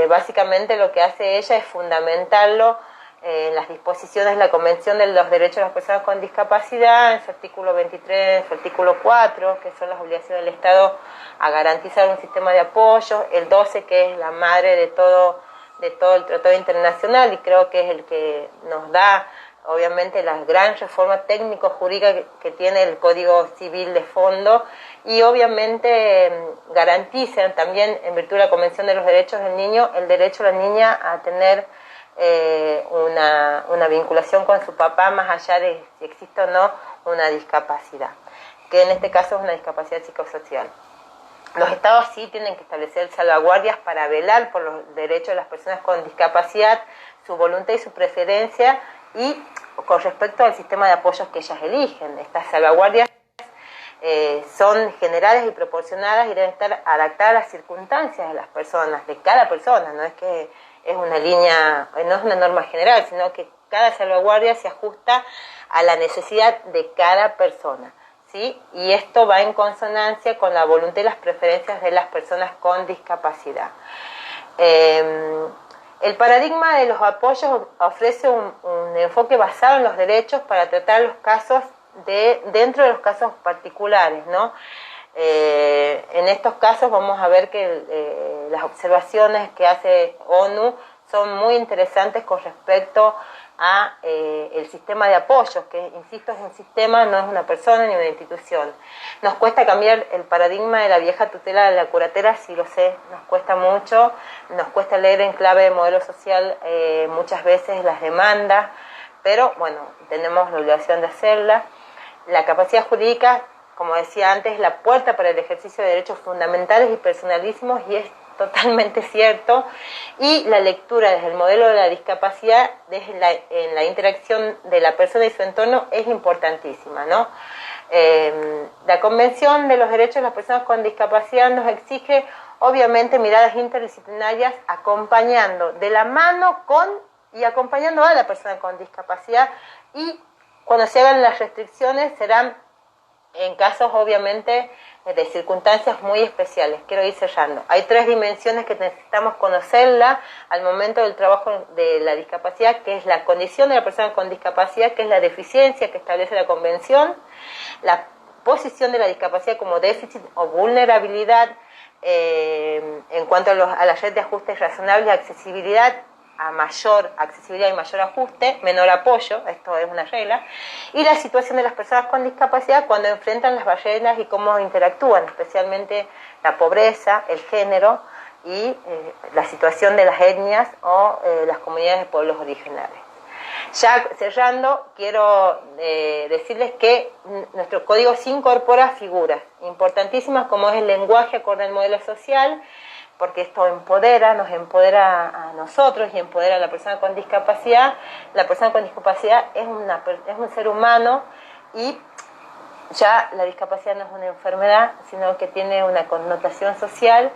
S1: básicamente lo que hace ella es fundamentarlo en las disposiciones de la Convención de los Derechos de las Personas con Discapacidad, en su artículo 23, en su artículo 4, que son las obligaciones del Estado a garantizar un sistema de apoyo, el 12, que es la madre de todo el Tratado Internacional, y creo que es el que nos da, obviamente, la gran reforma técnico-jurídica que tiene el Código Civil de fondo, y obviamente garantizan también, en virtud de la Convención de los Derechos del Niño, el derecho de la niña a tener una vinculación con su papá, más allá de si existe o no una discapacidad, que en este caso es una discapacidad psicosocial. Los estados sí tienen que establecer salvaguardias para velar por los derechos de las personas con discapacidad, su voluntad y su preferencia, y con respecto al sistema de apoyos que ellas eligen. Estas salvaguardias son generales y proporcionadas y deben estar adaptadas a las circunstancias de las personas, de cada persona. No es que es una línea, no es una norma general, sino que cada salvaguardia se ajusta a la necesidad de cada persona, ¿sí? Y esto va en consonancia con la voluntad y las preferencias de las personas con discapacidad. El paradigma de los apoyos ofrece un enfoque basado en los derechos para tratar los casos dentro de los casos particulares, ¿no? En estos casos vamos a ver que las observaciones que hace ONU son muy interesantes con respecto a el sistema de apoyos, que, insisto, es un sistema, no es una persona ni una institución. Nos cuesta cambiar el paradigma de la vieja tutela de la curatela, sí lo sé, nos cuesta mucho, nos cuesta leer en clave de modelo social muchas veces las demandas, pero bueno, tenemos la obligación de hacerla. La capacidad jurídica, como decía antes, es la puerta para el ejercicio de derechos fundamentales y personalísimos, y es totalmente cierto, y la lectura desde el modelo de la discapacidad, en la interacción de la persona y su entorno, es importantísima, ¿no? La Convención de los Derechos de las Personas con Discapacidad nos exige obviamente miradas interdisciplinarias acompañando de la mano con y acompañando a la persona con discapacidad, y cuando se hagan las restricciones serán en casos obviamente de circunstancias muy especiales. Quiero ir cerrando. Hay 3 dimensiones que necesitamos conocerla al momento del trabajo de la discapacidad, que es la condición de la persona con discapacidad, que es la deficiencia que establece la Convención, la posición de la discapacidad como déficit o vulnerabilidad en cuanto a la red de ajustes razonables, accesibilidad a mayor accesibilidad y mayor ajuste, menor apoyo, esto es una regla, y la situación de las personas con discapacidad cuando enfrentan las barreras y cómo interactúan, especialmente la pobreza, el género y la situación de las etnias o las comunidades de pueblos originarios. Ya cerrando, quiero decirles que nuestro código sí incorpora figuras importantísimas como es el lenguaje acorde al modelo social, porque esto nos empodera a nosotros y empodera a la persona con discapacidad. La persona con discapacidad es un ser humano y ya la discapacidad no es una enfermedad, sino que tiene una connotación social,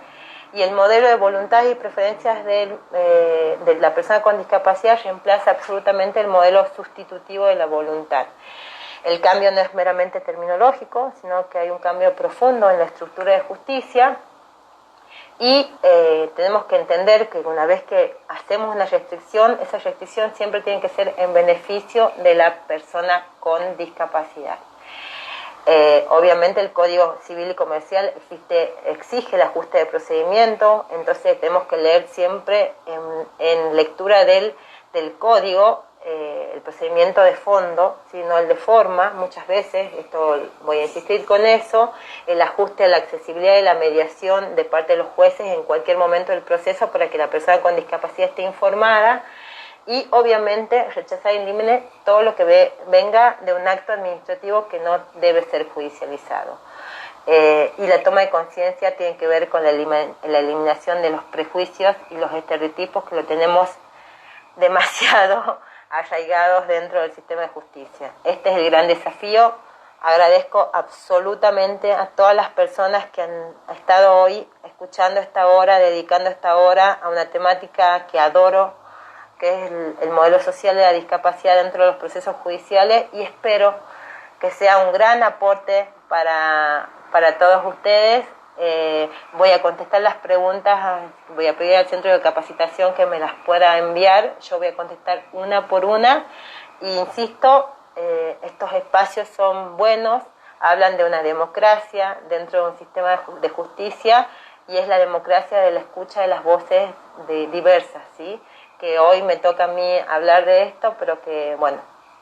S1: y el modelo de voluntades y preferencias de la persona con discapacidad reemplaza absolutamente el modelo sustitutivo de la voluntad. El cambio no es meramente terminológico, sino que hay un cambio profundo en la estructura de justicia, y tenemos que entender que una vez que hacemos una restricción, esa restricción siempre tiene que ser en beneficio de la persona con discapacidad. Obviamente el Código Civil y Comercial exige el ajuste de procedimiento, entonces tenemos que leer siempre en lectura del código el procedimiento de fondo, no el de forma. Muchas veces, esto voy a insistir con eso, el ajuste a la accesibilidad y la mediación de parte de los jueces en cualquier momento del proceso para que la persona con discapacidad esté informada, y obviamente rechazar in limine todo lo que venga de un acto administrativo que no debe ser judicializado. Y la toma de conciencia tiene que ver con la eliminación de los prejuicios y los estereotipos que lo tenemos demasiado arraigados dentro del sistema de justicia. Este es el gran desafío. Agradezco absolutamente a todas las personas que han estado hoy escuchando esta hora, dedicando esta hora a una temática que adoro, que es el modelo social de la discapacidad dentro de los procesos judiciales, y espero que sea un gran aporte para todos ustedes. Voy a contestar las preguntas, voy a pedir al centro de capacitación que me las pueda enviar, yo voy a contestar una por una, e insisto, estos espacios son buenos, hablan de una democracia dentro de un sistema de justicia, y es la democracia de la escucha de las voces diversas, ¿sí? Que hoy me toca a mí hablar de esto, pero que, bueno,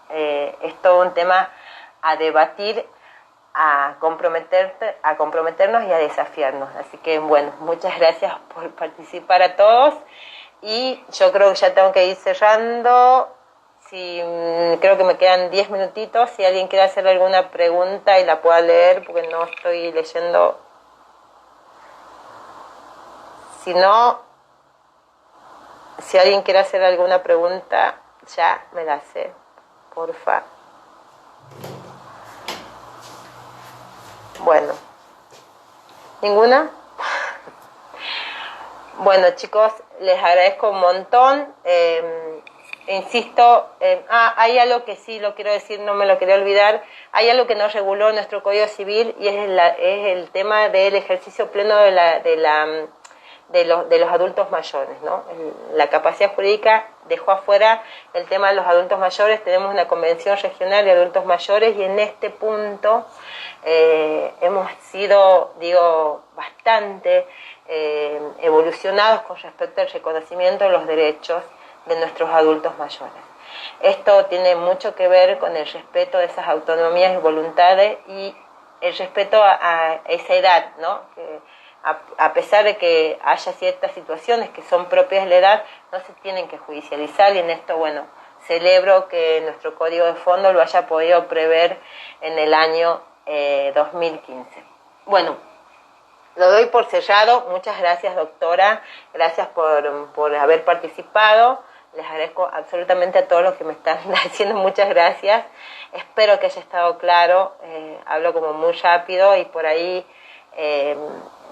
S1: es todo un tema a debatir, a comprometernos y a desafiarnos. Así que, bueno, muchas gracias por participar a todos, y yo creo que ya tengo que ir cerrando. Creo que me quedan 10 minutitos, si alguien quiere hacer alguna pregunta y la pueda leer, porque no estoy leyendo. Si no, si alguien quiere hacer alguna pregunta, ya me la hace, porfa. Bueno, ¿ninguna? Bueno, chicos, les agradezco un montón. Insisto, hay algo que sí lo quiero decir, no me lo quería olvidar. Hay algo que no reguló nuestro Código Civil, y es el tema del ejercicio pleno de los adultos mayores, ¿no? La capacidad jurídica dejó afuera el tema de los adultos mayores. Tenemos una convención regional de adultos mayores, y en este punto hemos sido, bastante evolucionados con respecto al reconocimiento de los derechos de nuestros adultos mayores. Esto tiene mucho que ver con el respeto de esas autonomías y voluntades, y el respeto a esa edad, ¿no? Que a pesar de que haya ciertas situaciones que son propias de la edad, no se tienen que judicializar, y en esto, bueno, celebro que nuestro Código de Fondo lo haya podido prever en el año 2015. Bueno, lo doy por cerrado. Muchas gracias, doctora, gracias por haber participado. Les agradezco absolutamente a todos los que me están diciendo muchas gracias. Espero que haya estado claro. Hablo como muy rápido y por ahí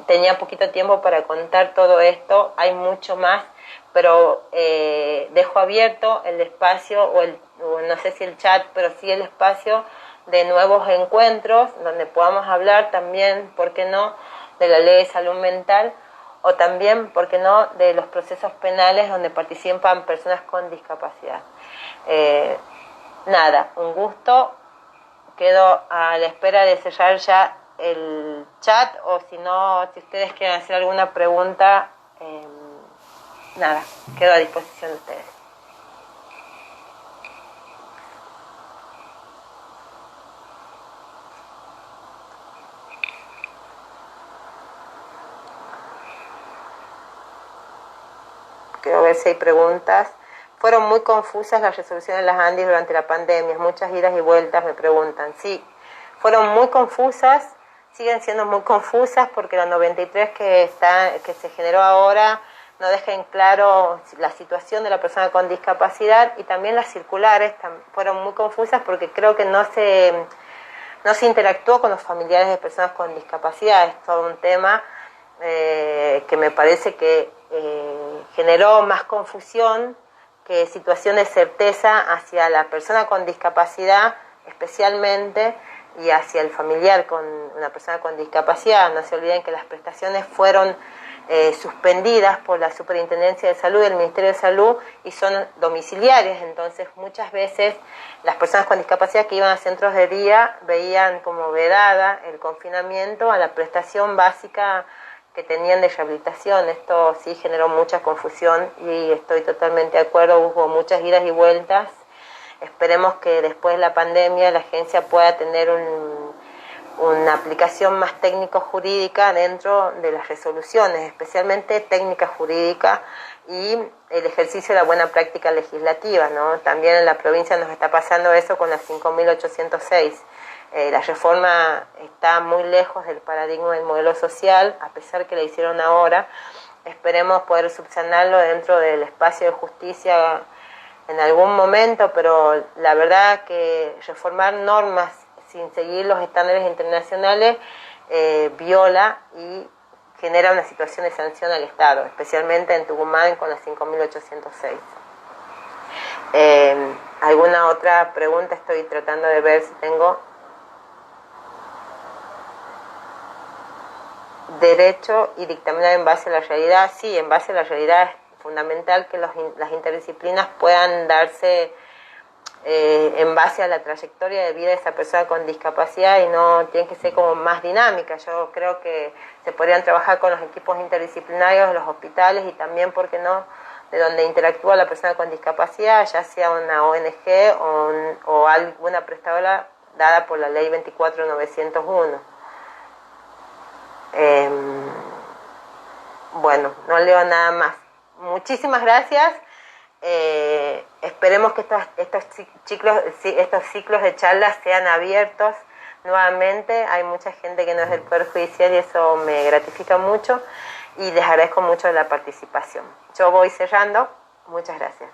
S1: tenía poquito tiempo para contar todo esto, hay mucho más, pero dejo abierto el espacio, o no sé si el chat, pero sí el espacio de nuevos encuentros, donde podamos hablar también, ¿por qué no?, de la ley de salud mental, o también, ¿por qué no?, de los procesos penales donde participan personas con discapacidad. Nada, un gusto, quedo a la espera de cerrar ya el chat, o si no, si ustedes quieren hacer alguna pregunta, nada, quedo a disposición de ustedes. Quiero ver si hay preguntas. Fueron muy confusas las resoluciones de las ANDI durante la pandemia, muchas idas y vueltas, me preguntan. Sí, fueron muy confusas, siguen siendo muy confusas, porque la 93 que se generó ahora no deja en claro la situación de la persona con discapacidad, y también las circulares fueron muy confusas porque creo que no se interactuó con los familiares de personas con discapacidad. Es todo un tema que me parece que generó más confusión que situación de certeza hacia la persona con discapacidad especialmente, y hacia el familiar con una persona con discapacidad. No se olviden que las prestaciones fueron suspendidas por la Superintendencia de Salud y el Ministerio de Salud, y son domiciliarias. Entonces muchas veces las personas con discapacidad que iban a centros de día veían como vedada el confinamiento a la prestación básica que tenían de rehabilitación. Esto sí generó mucha confusión, y estoy totalmente de acuerdo, hubo muchas idas y vueltas. Esperemos que después de la pandemia la agencia pueda tener una aplicación más técnico-jurídica dentro de las resoluciones, especialmente técnica jurídica, y el ejercicio de la buena práctica legislativa, ¿no? También en la provincia nos está pasando eso con la 5.806. La reforma está muy lejos del paradigma del modelo social, a pesar que la hicieron ahora. Esperemos poder subsanarlo dentro del espacio de justicia en algún momento, pero la verdad que reformar normas sin seguir los estándares internacionales viola y genera una situación de sanción al Estado, especialmente en Tucumán con la 5.806. ¿Alguna otra pregunta? Estoy tratando de ver si tengo. Derecho y dictaminar en base a la realidad. Sí, en base a la realidad es fundamental que las interdisciplinas puedan darse en base a la trayectoria de vida de esa persona con discapacidad, y no tienen que ser como más dinámicas. Yo creo que se podrían trabajar con los equipos interdisciplinarios de los hospitales, y también, ¿por qué no?, de donde interactúa la persona con discapacidad, ya sea una ONG o alguna prestadora dada por la ley 24901. Bueno, no leo nada más. Muchísimas gracias. Esperemos que estos ciclos de charlas sean abiertos nuevamente. Hay mucha gente que no es del Poder Judicial, y eso me gratifica mucho, y les agradezco mucho la participación. Yo voy cerrando. Muchas gracias.